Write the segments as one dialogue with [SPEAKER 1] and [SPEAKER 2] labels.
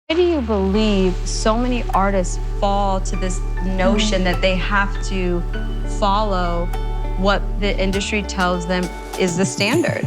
[SPEAKER 1] Why do you believe so many artists fall to this notion that they have to follow what the industry tells them is the standard?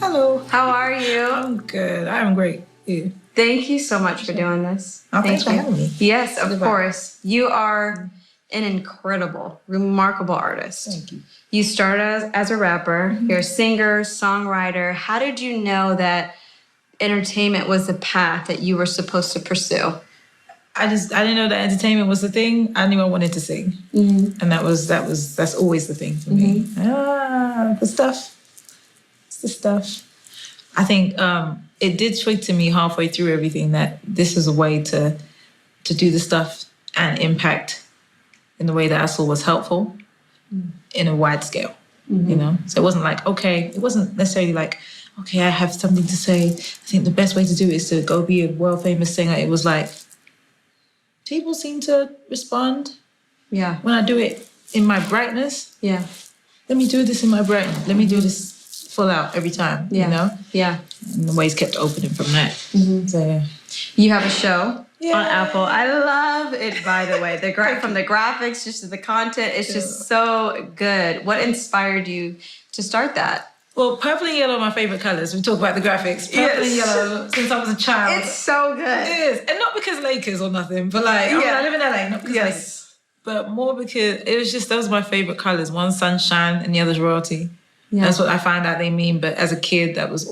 [SPEAKER 2] Hello.
[SPEAKER 1] How are you?
[SPEAKER 2] I'm good. I'm great. You?
[SPEAKER 1] Thank you so much for doing this.
[SPEAKER 2] Thanks for having me.
[SPEAKER 1] Yes, of course. You are an incredible, remarkable artist.
[SPEAKER 2] Thank you.
[SPEAKER 1] You started as a rapper. You're a singer, songwriter. How did you know that entertainment was the path that you were supposed to pursue?
[SPEAKER 2] I didn't know that entertainment was the thing. I knew I wanted to sing, and that's always the thing for me. The stuff. It's the stuff. I think it did swing to me halfway through everything that this is a way to do the stuff and impact in the way that I saw was helpful in a wide scale, you know? So it wasn't like, it wasn't necessarily like, okay, I have something to say. I think the best way to do it is to go be a world-famous singer. It was like, people seem to respond when I do it in my brightness.
[SPEAKER 1] Yeah.
[SPEAKER 2] Let me do this in my brightness. Let me do this full out every time, you know?
[SPEAKER 1] Yeah.
[SPEAKER 2] And the ways kept opening from that. So, yeah.
[SPEAKER 1] You have a show on Apple. I love it, by the way. From the graphics just to the content, it's just so good. What inspired you to start that?
[SPEAKER 2] Well, purple and yellow are my favorite colors. We talk about the graphics. Purple and yellow, since I was a child.
[SPEAKER 1] It's so good.
[SPEAKER 2] It is. And not because Lakers or nothing, but like, I live in LA, not because Lakers. But more because it was just, those are my favorite colors. One's sunshine and the other's royalty. Yeah. That's what I find out they mean. But as a kid, those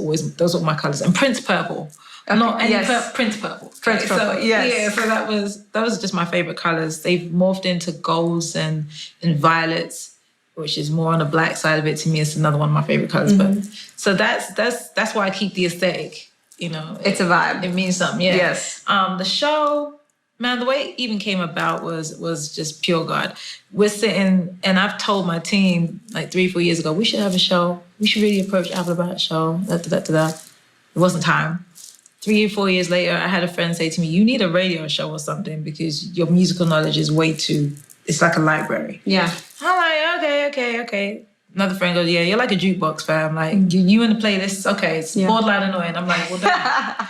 [SPEAKER 2] were my colors. And Prince purple.
[SPEAKER 1] Okay.
[SPEAKER 2] Not any Prince purple.
[SPEAKER 1] Prince purple,
[SPEAKER 2] so, yeah, so those are just my favorite colors. They've morphed into golds and violets, which is more on the black side of it. To me, it's another one of my favorite colors. But so that's why I keep the aesthetic. You know,
[SPEAKER 1] it's a vibe.
[SPEAKER 2] It means something. Yeah.
[SPEAKER 1] Yes.
[SPEAKER 2] The show, man, the way it even came about was just pure God. We're sitting, and I've told my team like 3-4 years ago, we should have a show. We should really approach Apple about a show. It wasn't time. 3 or 4 years later, I had a friend say to me, you need a radio show or something because your musical knowledge is way too, it's like a library.
[SPEAKER 1] Yeah.
[SPEAKER 2] I'm like, okay. Another friend goes, yeah, you're like a jukebox, fam. Like, you in the playlist, okay, it's borderline annoying. I'm like, well, done.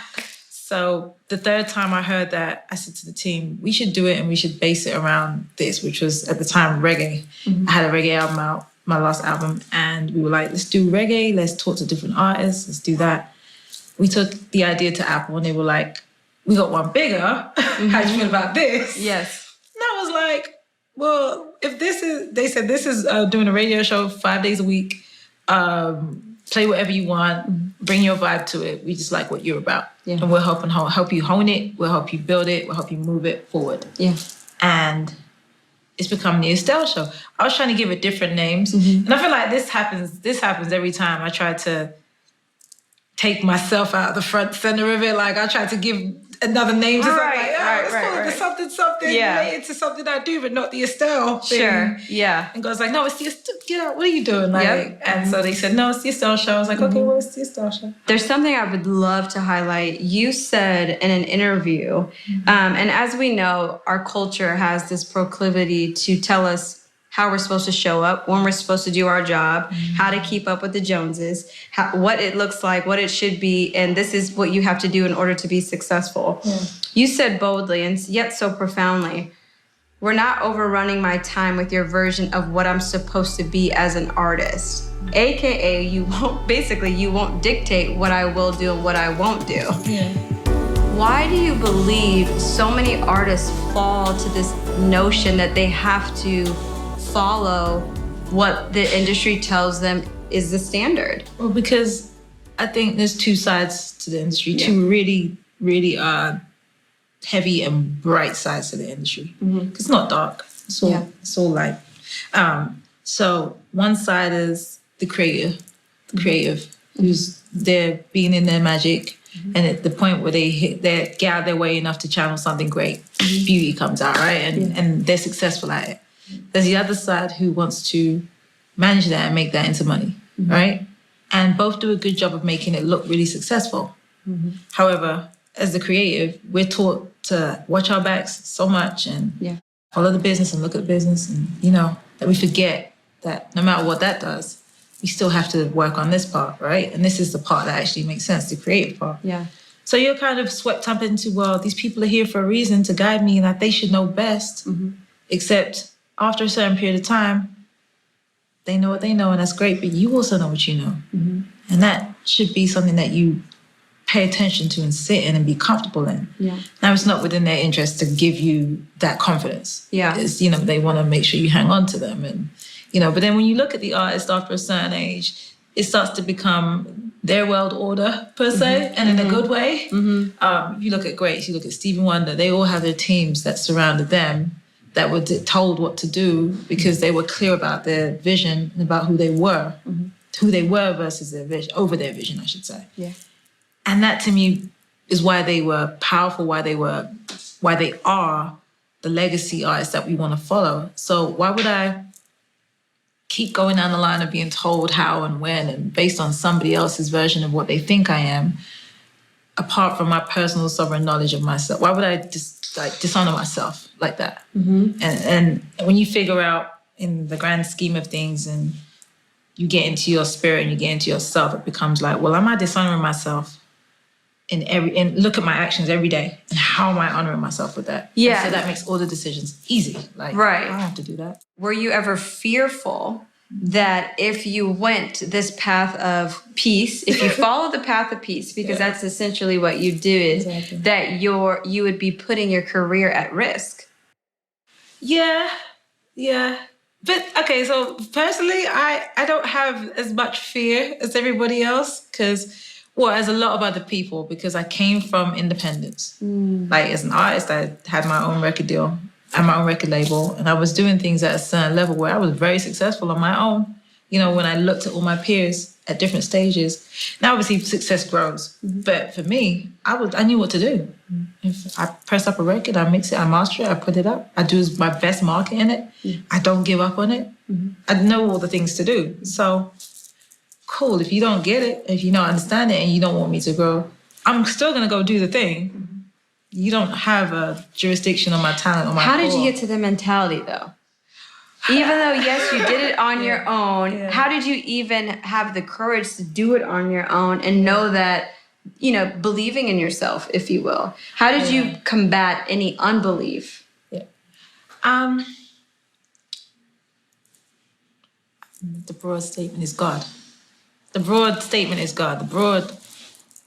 [SPEAKER 2] So the third time I heard that, I said to the team, we should do it and we should base it around this, which was at the time reggae. I had a reggae album out, my last album, and we were like, let's do reggae, let's talk to different artists, let's do that. We took the idea to Apple and they were like, we got one bigger. How do you feel about this?
[SPEAKER 1] Yes.
[SPEAKER 2] And I was like, well, if they said this is doing a radio show 5 days a week, play whatever you want, bring your vibe to it. We just like what you're about. Yeah. And we'll help you hone it, we'll help you build it, we'll help you move it forward.
[SPEAKER 1] Yeah.
[SPEAKER 2] And it's become the Estelle Show. I was trying to give it different names. And I feel like this happens every time I try to take myself out of the front center of it. Like I try to give another name to something. Let's call it something related to something I do, but not the Estelle thing.
[SPEAKER 1] Sure, yeah.
[SPEAKER 2] And God's like, no, it's the Estelle. Get out. What are you doing? Like, and so they said, no, it's the Estelle Show. I was like, okay, well, it's the Estelle Show.
[SPEAKER 1] There's something I would love to highlight. You said in an interview, and as we know, our culture has this proclivity to tell us how we're supposed to show up, when we're supposed to do our job, how to keep up with the Joneses, what it looks like, what it should be, and this is what you have to do in order to be successful. Yeah. You said boldly and yet so profoundly, we're not overrunning my time with your version of what I'm supposed to be as an artist. AKA, you won't dictate what I will do and what I won't do.
[SPEAKER 2] Yeah.
[SPEAKER 1] Why do you believe so many artists fall to this notion that they have to follow what the industry tells them is the standard?
[SPEAKER 2] Well, because I think there's two sides to the industry, two really, really heavy and bright sides to the industry. It's not dark, it's all light. So one side is the creative who's there being in their magic, And at the point where they get out of their way enough to channel something great, beauty comes out, right? And they're successful at it. There's the other side who wants to manage that and make that into money, right? And both do a good job of making it look really successful. However, as the creative, we're taught to watch our backs so much and follow the business and look at the business, and that we forget that no matter what that does, we still have to work on this part, right? And this is the part that actually makes sense, the creative part.
[SPEAKER 1] Yeah.
[SPEAKER 2] So you're kind of swept up into, well, these people are here for a reason to guide me and that they should know best. Except after a certain period of time, they know what they know, and that's great, but you also know what you know. And that should be something that you pay attention to and sit in and be comfortable in. Now, it's not within their interest to give you that confidence. It's, they want to make sure you hang on to them. And, but then when you look at the artist after a certain age, it starts to become their world order, per se, and in a good way. You look at greats, you look at Stevie Wonder, they all have their teams that surrounded them that were told what to do because they were clear about their vision and about who they were versus their vision, over their vision, I should say. And that to me is why they were powerful, why they are the legacy artists that we want to follow. So why would I keep going down the line of being told how and when and based on somebody else's version of what they think I am, apart from my personal sovereign knowledge of myself? Why would I just dishonor myself like that? And when you figure out in the grand scheme of things and you get into your spirit and you get into yourself, it becomes like, well, am I dishonoring myself and look at my actions every day and how am I honoring myself with that? And so that makes all the decisions easy. Like, I don't have to do that.
[SPEAKER 1] Were you ever fearful that if you went this path of peace, if you follow the path of peace, because that's essentially what you did, that you would be putting your career at risk? Yeah.
[SPEAKER 2] But okay, so personally, I don't have as much fear as everybody else as a lot of other people, because I came from independence. Like as an artist, I had my own record deal and my own record label, and I was doing things at a certain level where I was very successful on my own. When I looked at all my peers at different stages. Now, obviously, success grows, but for me, I knew what to do. If I press up a record, I mix it, I master it, I put it up, I do my best market in it. I don't give up on it. I know all the things to do. So, cool. If you don't get it, if you don't understand it, and you don't want me to grow, I'm still gonna go do the thing. You don't have a jurisdiction on my talent, on my
[SPEAKER 1] How did you get to the mentality, though? Even though, yes, you did it on your own, how did you even have the courage to do it on your own and know that, believing in yourself, if you will? How did you combat any unbelief?
[SPEAKER 2] The broad statement is God. The broad statement is God. The broad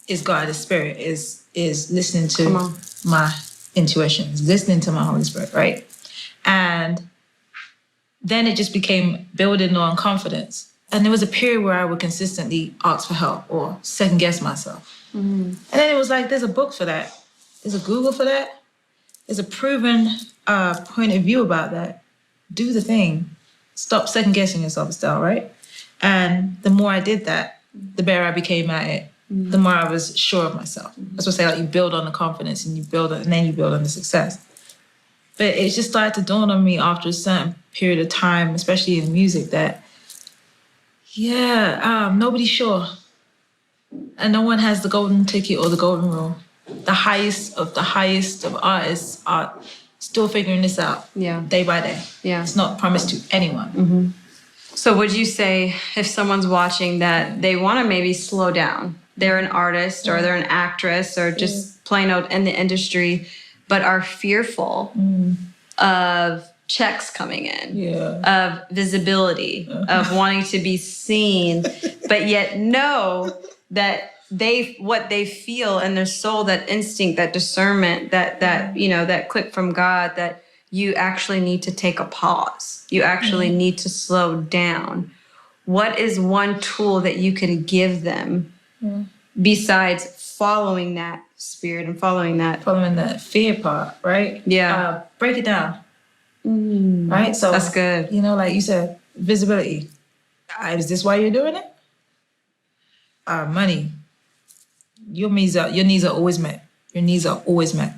[SPEAKER 2] is God. The spirit is listening to my intuitions, listening to my Holy Spirit, right? And then it just became building on confidence. And there was a period where I would consistently ask for help or second guess myself. And then it was like, there's a book for that. There's a Google for that. There's a proven point of view about that. Do the thing. Stop second guessing yourself, Estelle, right? And the more I did that, the better I became at it. The more I was sure of myself. That's what I say, like you build on the confidence and then you build on the success. But it just started to dawn on me after a certain period of time, especially in music, that, nobody's sure. And no one has the golden ticket or the golden rule. The highest of artists are still figuring this out day by day. It's not promised to anyone.
[SPEAKER 1] So would you say if someone's watching that they want to maybe slow down, they're an artist or they're an actress or just plain out in the industry, but are fearful of checks coming in, of visibility, of wanting to be seen, but yet know that what they feel in their soul, that instinct, that discernment, that click from God, that you actually need to take a pause. You actually need to slow down. What is one tool that you can give them besides following that spirit and following that
[SPEAKER 2] fear part, right? Break it down. Right? So
[SPEAKER 1] that's good.
[SPEAKER 2] Like you said, visibility. Is this why you're doing it? Money. your needs are always met. Your needs are always met.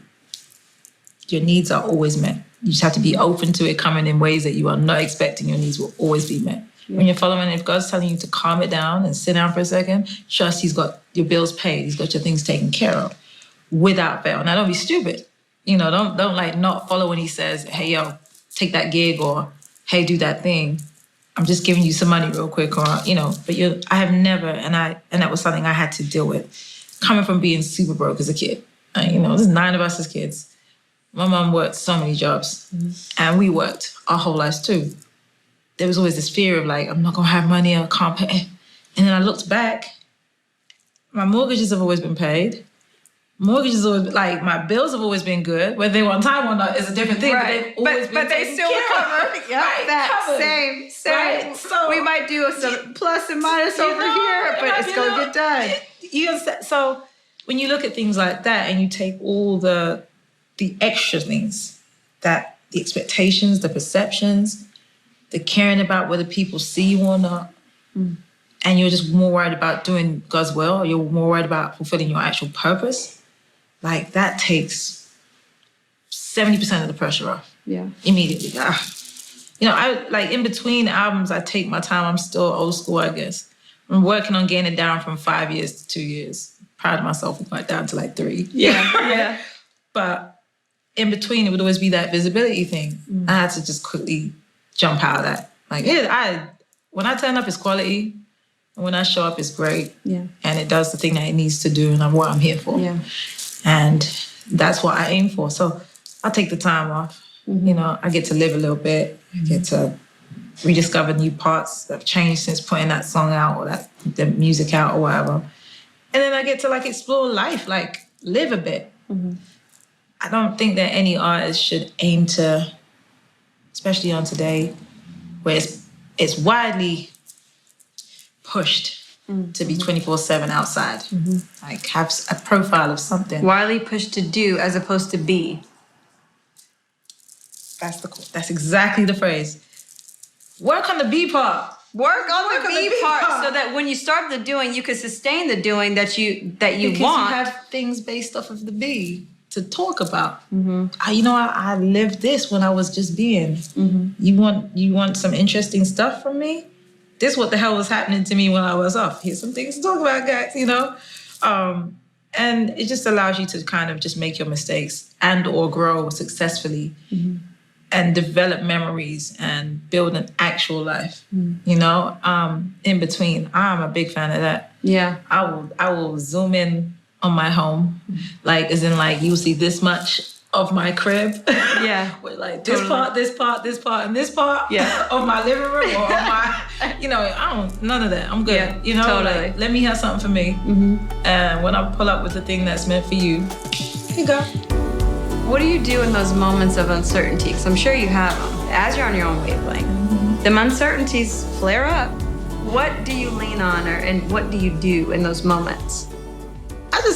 [SPEAKER 2] Your needs are always met. You just have to be open to it coming in ways that you are not expecting. Your needs will always be met. Yeah. When you're following, if God's telling you to calm it down and sit down for a second, trust He's got your bills paid. He's got your things taken care of without fail. Now, don't be stupid. Don't like not follow when He says, hey, yo, take that gig, or hey, do that thing. I'm just giving you some money real quick, or, but I have never, and that was something I had to deal with, coming from being super broke as a kid. There's 9 of us as kids. My mom worked so many jobs, and we worked our whole lives too. There was always this fear of like, I'm not gonna have money, I can't pay. And then I looked back, my mortgages have always been paid. Mortgages always, like, my bills have always been good. Whether they were on time or not is a different thing.
[SPEAKER 1] Right. But they still cover. Yep, right, that covered. Same. Right? So we might do some plus and minus over here, but it's going to get done.
[SPEAKER 2] So when you look at things like that and you take all the extra things, that the expectations, the perceptions, the caring about whether people see you or not, and you're just more worried about doing God's will, or you're more worried about fulfilling your actual purpose, like that takes 70% of the pressure off.
[SPEAKER 1] Yeah.
[SPEAKER 2] Immediately. I like in between albums, I take my time. I'm still old school, I guess. I'm working on getting it down from 5 years to 2 years. Proud of myself, we got down to like 3.
[SPEAKER 1] Yeah.
[SPEAKER 2] But in between, it would always be that visibility thing. I had to just quickly jump out of that. Like, when I turn up, it's quality. And when I show up, it's great.
[SPEAKER 1] Yeah. And
[SPEAKER 2] it does the thing that it needs to do, and I'm what I'm here for.
[SPEAKER 1] Yeah.
[SPEAKER 2] And that's what I aim for. So I take the time off. I get to live a little bit. I get to rediscover new parts that have changed since putting that song out, or the music out, or whatever. And then I get to like explore life, like live a bit. I don't think that any artist should aim to, especially on today, where it's widely pushed to be 24/7 outside. Like have a profile of something.
[SPEAKER 1] Widely pushed to do as opposed to be.
[SPEAKER 2] That's exactly the phrase. Work on the be part.
[SPEAKER 1] Work on the be part, so that when you start the doing, you can sustain the doing that you
[SPEAKER 2] because
[SPEAKER 1] want.
[SPEAKER 2] You have things based off of the be to talk about. I lived this when I was just being. You want some interesting stuff from me? This what the hell was happening to me when I was off. Here's some things to talk about, guys, and it just allows you to kind of just make your mistakes and or grow successfully and develop memories and build an actual life, in between. I'm a big fan of that.
[SPEAKER 1] Yeah.
[SPEAKER 2] I will zoom in on my home, like as in like you'll see this much of my crib.
[SPEAKER 1] Yeah.
[SPEAKER 2] With like this part, this part, this part, and this part of my living room, or of my, I don't, none of that. I'm good.
[SPEAKER 1] Yeah, totally.
[SPEAKER 2] Like, let me have something for me. And when I pull up with the thing that's meant for you, here you go.
[SPEAKER 1] What do you do in those moments of uncertainty? Because I'm sure you have them as you're on your own wavelength. Them uncertainties flare up. What do you lean on, and what do you do in those moments?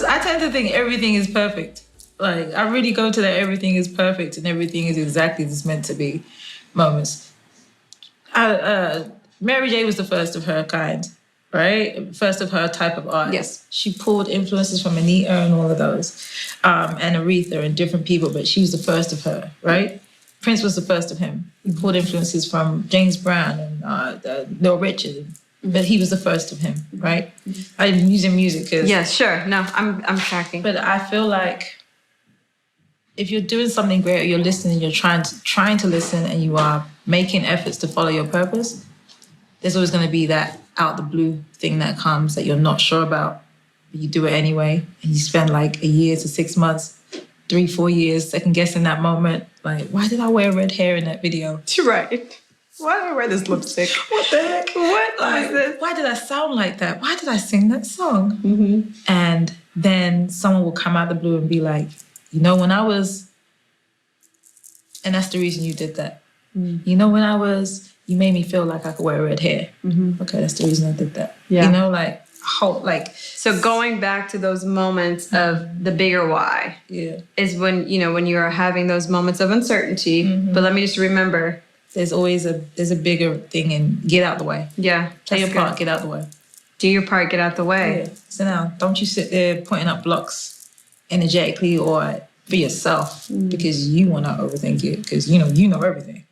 [SPEAKER 2] I tend to think everything is perfect. Like, I really go to that everything is perfect and everything is exactly as it's meant to be moments. Mary J was the first of her kind, right? First of her type of art.
[SPEAKER 1] Yes.
[SPEAKER 2] She pulled influences from Anita and all of those, and Aretha and different people, but she was the first of her, right? Prince was the first of him. He pulled influences from James Brown and Little Richard, but he was the first of him, right? I'm using music because...
[SPEAKER 1] Yeah, sure. No, I'm tracking.
[SPEAKER 2] But I feel like if you're doing something great, or you're listening, you're trying to listen, and you are making efforts to follow your purpose, there's always going to be that out the blue thing that comes that you're not sure about, but you do it anyway, and you spend like a year to 6 months, 3-4 years second guessing that moment. Like, why did I wear red hair in that video?
[SPEAKER 1] Right. Why did I wear this lipstick?
[SPEAKER 2] What the heck?
[SPEAKER 1] What
[SPEAKER 2] was this? Why did I sound like that? Why did I sing that song? And then someone will come out the blue and be like, when I was, and that's the reason you did that. When I was, you made me feel like I could wear red hair. Okay, that's the reason I did that. Yeah.
[SPEAKER 1] So going back to those moments of the bigger why is when you're having those moments of uncertainty. But let me just remember,
[SPEAKER 2] there's a bigger thing, and get out the way.
[SPEAKER 1] Yeah.
[SPEAKER 2] Play your part, get out the way.
[SPEAKER 1] Do your part, get out the way.
[SPEAKER 2] Yeah. So now, don't you sit there putting up blocks energetically or for yourself because you want to overthink it because you know everything.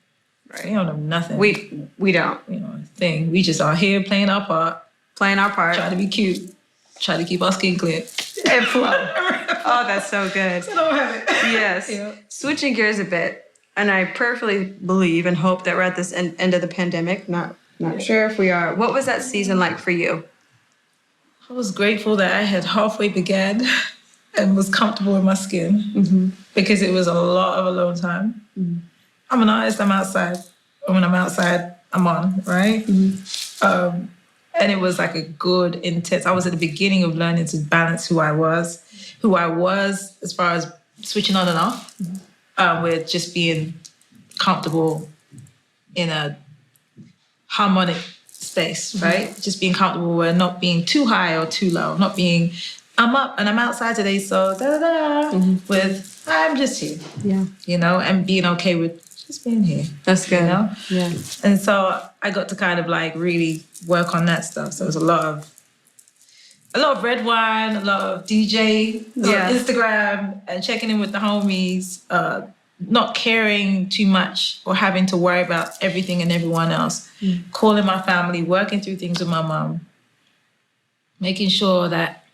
[SPEAKER 2] Right? You don't know nothing.
[SPEAKER 1] We don't.
[SPEAKER 2] You know a thing. We just are here playing our part.
[SPEAKER 1] Playing our part.
[SPEAKER 2] Try to be cute. Try to keep our skin clear.
[SPEAKER 1] And flow. Oh, that's so good.
[SPEAKER 2] So don't have it.
[SPEAKER 1] Yes.
[SPEAKER 2] Yeah.
[SPEAKER 1] Switching gears a bit, and I prayerfully believe and hope that we're at this end of the pandemic. Not sure if we are. What was that season like for you?
[SPEAKER 2] I was grateful that I had halfway began and was comfortable in my skin because it was a lot of alone time. I'm an artist, I'm outside. And when I'm outside, I'm on, right? And it was like a good, intense, I was at the beginning of learning to balance who I was as far as switching on and off, with just being comfortable in a harmonic space, right? Just being comfortable with not being too high or too low, not being, I'm up and I'm outside today, so with, I'm just here.
[SPEAKER 1] Yeah.
[SPEAKER 2] You know, and being okay with just being here.
[SPEAKER 1] That's good.
[SPEAKER 2] You know?
[SPEAKER 1] Yeah.
[SPEAKER 2] And so I got to kind of like really work on that stuff. So it was a lot of red wine, a lot of DJ, a lot of Instagram, and checking in with the homies, not caring too much or having to worry about everything and everyone else, calling my family, working through things with my mom, making sure that,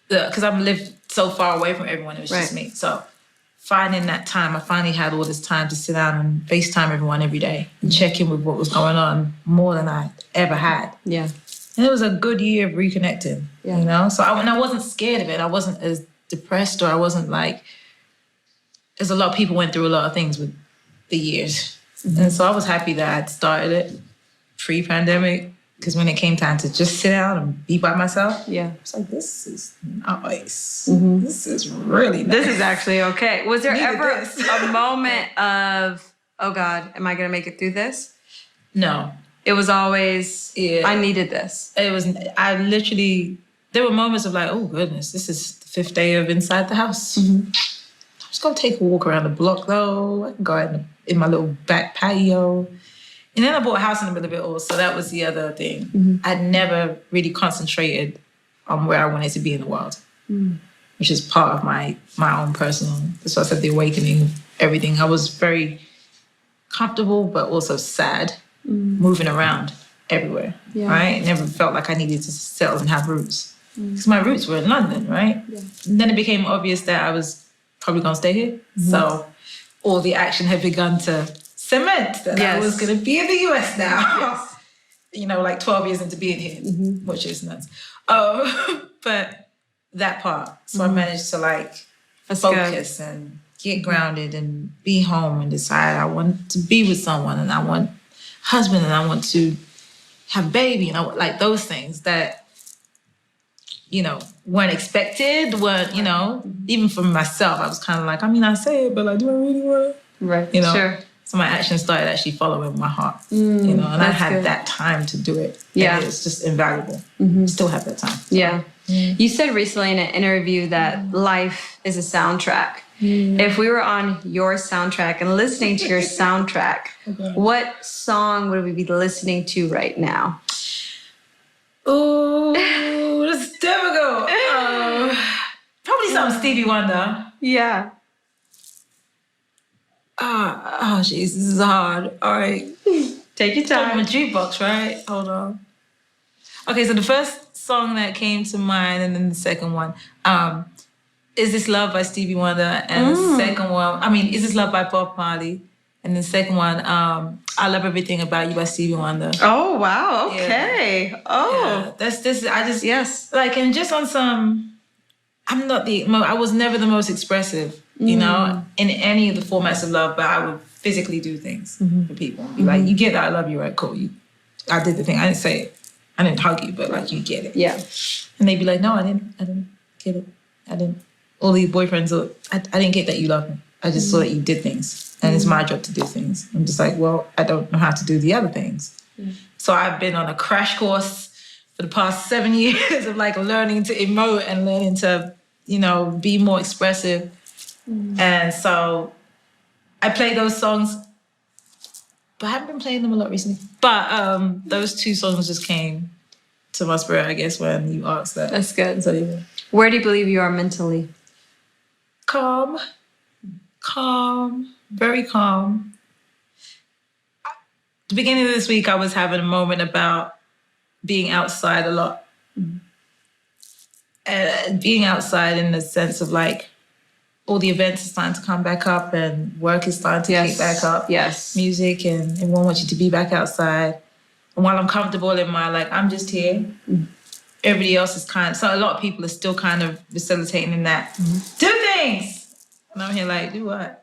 [SPEAKER 2] because I'm lived so far away from everyone, it was just me. So finding that time, I finally had all this time to sit down and FaceTime everyone every day and check in with what was going on more than I ever had.
[SPEAKER 1] Yeah.
[SPEAKER 2] And it was a good year of reconnecting, you know? So I wasn't scared of it. I wasn't as depressed, or I wasn't like, as a lot of people went through a lot of things with the years. And so I was happy that I'd started it pre-pandemic, because when it came time to just sit down and be by myself, it's like, this is nice. This is really nice.
[SPEAKER 1] This is actually okay. Was there ever a moment of, oh God, am I going to make it through this?
[SPEAKER 2] No.
[SPEAKER 1] It was always, I needed this.
[SPEAKER 2] It was, there were moments of like, oh goodness, this is the 5th day of inside the house. I'm just going to take a walk around the block though. I can go out in my little back patio. And then I bought a house in the middle of it all, so that was the other thing. I'd never really concentrated on where I wanted to be in the world, which is part of my own personal, that's why I said the awakening, everything. I was very comfortable, but also sad, moving around everywhere, right? Never felt like I needed to settle and have roots. Because my roots were in London, right? And then it became obvious that I was probably going to stay here. So all the action had begun to cement that I was going to be in the US now. You know, like 12 years into being here, which is nuts. But that part. So I managed to like focus and get grounded and be home and decide I want to be with someone and I want a husband and I want to have a baby and I want like those things that, you know, weren't expected, weren't, you know, even for myself, I was kind of like, I mean, I say it, but like, do I really want it?
[SPEAKER 1] Right.
[SPEAKER 2] You know?
[SPEAKER 1] Sure.
[SPEAKER 2] So my actions started actually following my heart, you know, and I had that time to do it.
[SPEAKER 1] Yeah.
[SPEAKER 2] And it's just invaluable. Still have that time.
[SPEAKER 1] So. You said recently in an interview that life is a soundtrack. If we were on your soundtrack and listening to your soundtrack, what song would we be listening to right now?
[SPEAKER 2] Ooh, that's difficult. Probably something Stevie Wonder.
[SPEAKER 1] Yeah.
[SPEAKER 2] Oh, jeez, this is hard. All right.
[SPEAKER 1] Take your time.
[SPEAKER 2] My jukebox, right? Hold on. Okay, so the first song that came to mind, and then the second one, Is This Love by Stevie Wonder, and the second one, Is This Love by Bob Marley, and the second one, I Love Everything About You by Stevie Wonder.
[SPEAKER 1] Oh, wow. Okay.
[SPEAKER 2] Yeah.
[SPEAKER 1] Oh.
[SPEAKER 2] Yeah. I just, like, and just on some, I was never the most expressive, you know, in any of the formats of love, but I would physically do things for people. Be like, you get that, I love you, right? Cool. I did the thing. I didn't say it. I didn't hug you, but like, you get it.
[SPEAKER 1] Yeah.
[SPEAKER 2] And they'd be like, no, I didn't get it. I didn't. All these boyfriends, I didn't get that you love me. I just saw that you did things. And it's my job to do things. I'm just like, well, I don't know how to do the other things. So I've been on a crash course for the past 7 years of like learning to emote and learning to, you know, be more expressive. And so I play those songs, but I haven't been playing them a lot recently. But those two songs just came to my spirit, I guess, when you ask that.
[SPEAKER 1] That's good.
[SPEAKER 2] So, yeah.
[SPEAKER 1] Where do you believe you are mentally?
[SPEAKER 2] Calm, very calm. The beginning of this week, I was having a moment about being outside a lot. And being outside in the sense of like, all the events are starting to come back up and work is starting to kick back up.
[SPEAKER 1] Yes.
[SPEAKER 2] Music, and everyone wants you to be back outside. And while I'm comfortable in my, like, I'm just here, everybody else is so a lot of people are still kind of facilitating in that. Do things! And I'm here like, do what?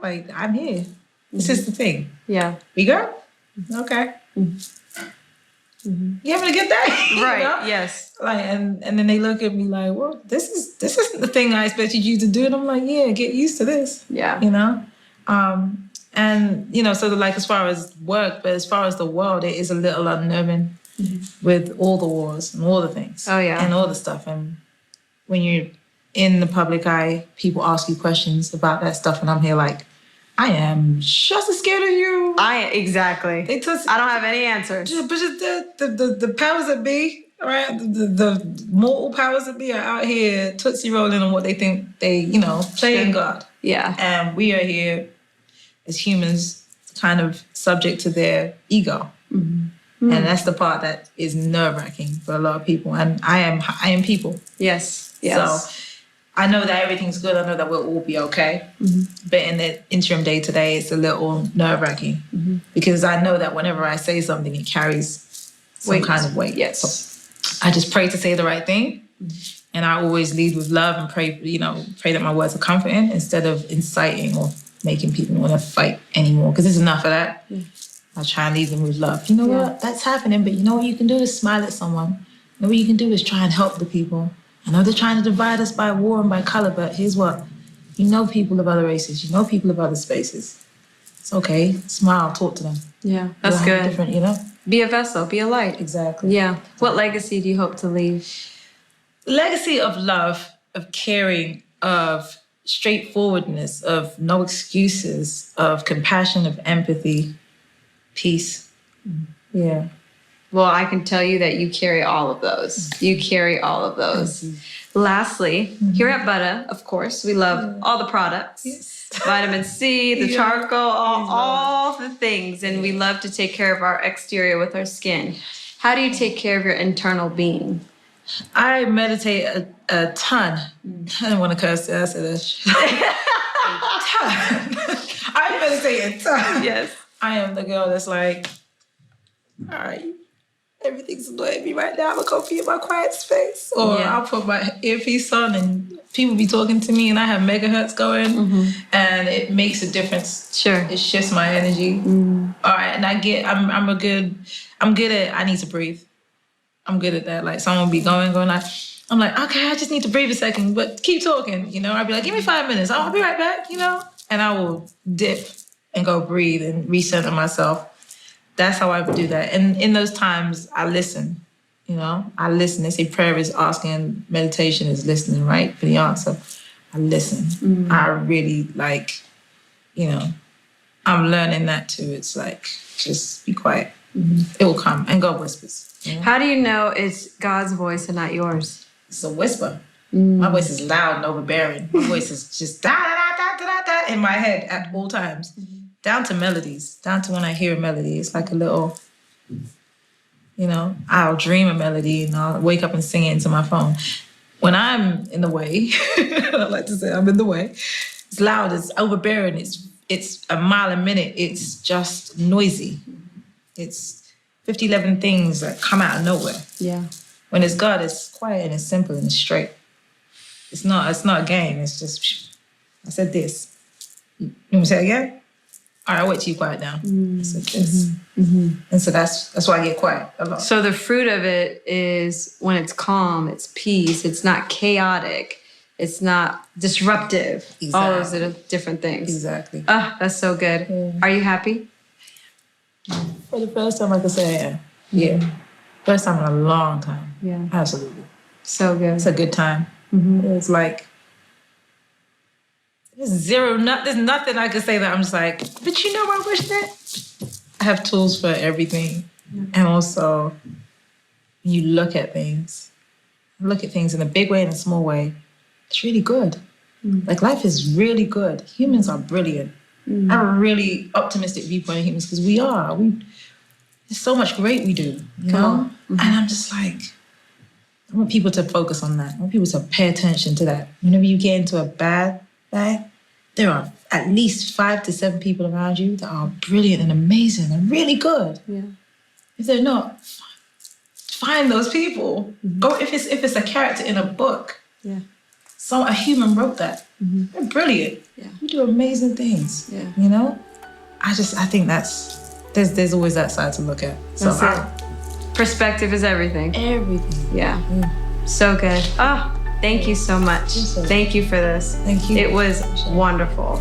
[SPEAKER 2] Like, I'm here. This is the thing.
[SPEAKER 1] Yeah.
[SPEAKER 2] We go? Okay. You having a good day?
[SPEAKER 1] Right,
[SPEAKER 2] You know?
[SPEAKER 1] yes.
[SPEAKER 2] Like, and then they look at me like, well, this isn't the thing I expected you to do. And I'm like, yeah, get used to this.
[SPEAKER 1] Yeah.
[SPEAKER 2] You know? And, you know, so like as far as work, but as far as the world, it is a little unnerving with all the wars and all the things.
[SPEAKER 1] Oh, yeah.
[SPEAKER 2] And all the stuff. And when you're in the public eye, people ask you questions about that stuff. And I'm here like, I am just as scared of you.
[SPEAKER 1] Exactly. I don't have any answers.
[SPEAKER 2] But just the powers that be, right? The mortal powers that be are out here tootsie rolling on what they think they, you know, playing God.
[SPEAKER 1] Yeah.
[SPEAKER 2] And we are here as humans kind of subject to their ego. And that's the part that is nerve-wracking for a lot of people. And I am people.
[SPEAKER 1] Yes.
[SPEAKER 2] So I know that everything's good. I know that we'll all be okay. But in the interim day today, it's a little nerve-wracking because I know that whenever I say something, it carries some kind of weight.
[SPEAKER 1] Yes.
[SPEAKER 2] So I just pray to say the right thing. And I always lead with love and pray that my words are comforting instead of inciting or making people want to fight anymore, because there's enough of that. I try and lead them with love. You know what? That's happening, but you know what you can do is smile at someone. You know what you can do is try and help the people. I know they're trying to divide us by war and by color, but here's what. You know people of other races. You know people of other spaces. It's okay. Smile. Talk to them.
[SPEAKER 1] Yeah, that's good.
[SPEAKER 2] Different, you know?
[SPEAKER 1] Be a vessel. Be a light.
[SPEAKER 2] Exactly.
[SPEAKER 1] Yeah. What legacy do you hope to leave?
[SPEAKER 2] Legacy of love, of caring, of straightforwardness, of no excuses, of compassion, of empathy, peace. Yeah.
[SPEAKER 1] Well, I can tell you that you carry all of those. You carry all of those. Lastly, here at Buttah, of course, we love all the products.
[SPEAKER 2] Yes.
[SPEAKER 1] Vitamin C, the charcoal, all the things. And we love to take care of our exterior with our skin. How do you take care of your internal being?
[SPEAKER 2] I meditate a ton. I don't want to curse. I said that. I meditate a ton.
[SPEAKER 1] Yes.
[SPEAKER 2] I am the girl that's like, all right, everything's annoying me right now. I'm going to go be in my quiet space. Or I'll put my earpiece on and people be talking to me and I have megahertz going and it makes a difference.
[SPEAKER 1] Sure.
[SPEAKER 2] It shifts my energy. All right, and I'm good at, I need to breathe. I'm good at that. Like someone will be going like, I'm like, okay, I just need to breathe a second, but keep talking, you know? I'll be like, give me 5 minutes. I'll be right back, you know? And I will dip and go breathe and recenter myself. That's how I do that. And in those times, I listen, you know? I listen. They say prayer is asking, meditation is listening, right? For the answer. I listen. I really like, you know, I'm learning that too. It's like, just be quiet. It will come. And God whispers. You know?
[SPEAKER 1] How do you know it's God's voice and not yours?
[SPEAKER 2] It's a whisper. My voice is loud and overbearing. My voice is just da-da-da-da-da-da in my head at all times. Down to melodies. Down to when I hear a melody. It's like a little, you know, I'll dream a melody and I'll wake up and sing it into my phone. When I'm in the way, I like to say I'm in the way, it's loud, it's overbearing, it's a mile a minute, it's just noisy. It's 11 things that come out of nowhere. Yeah. When it's God, it's quiet and it's simple and it's straight. It's not a game. It's just, I said this. You want me to say it again? All right, I'll wait till you quiet down. I said this. And so that's why I get quiet a lot.
[SPEAKER 1] So the fruit of it is when it's calm, it's peace, it's not chaotic, it's not disruptive.
[SPEAKER 2] Exactly.
[SPEAKER 1] All those are different things.
[SPEAKER 2] Exactly.
[SPEAKER 1] Oh, that's so good. Yeah. Are you happy?
[SPEAKER 2] For the first time I could say I am. Yeah. First time in a long time. Yeah. Absolutely.
[SPEAKER 1] So good.
[SPEAKER 2] It's a good time. It's like, there's nothing I could say that I'm just like, but you know I wish that? I have tools for everything. And also, and you look at things in a big way and a small way, it's really good. Like life is really good. Humans are brilliant. I have a really optimistic viewpoint of humans because we are. There's so much great we do, you know? And I'm just like, I want people to focus on that. I want people to pay attention to that. Whenever you get into a bad bag, there are at least 5 to 7 people around you that are brilliant and amazing and really good. Yeah. If they're not, find those people. Go if it's a character in a book. Yeah. A human wrote that. They're brilliant. Yeah. You do amazing things. Yeah. You know? I think there's always that side to look at. So
[SPEAKER 1] perspective is everything.
[SPEAKER 2] Everything.
[SPEAKER 1] Yeah. So good. Oh, thank you so much. Thank you for this.
[SPEAKER 2] Thank you.
[SPEAKER 1] It was wonderful.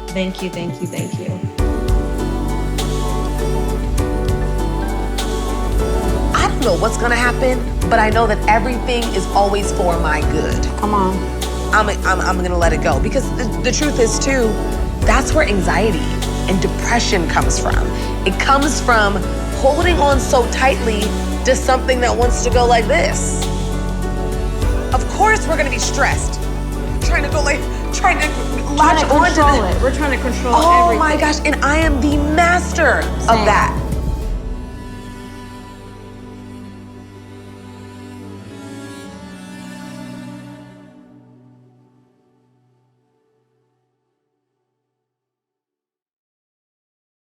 [SPEAKER 1] Thank you, thank you, thank you.
[SPEAKER 3] I don't know what's gonna happen, but I know that everything is always for my good.
[SPEAKER 1] Come on.
[SPEAKER 3] I'm gonna let it go because the truth is too, that's where anxiety and depression comes from. It comes from holding on so tightly to something that wants to go like this. Of course we're gonna be stressed. Trying to latch on to
[SPEAKER 1] it. We're trying to control everything.
[SPEAKER 3] Oh my gosh, and I am the master of that.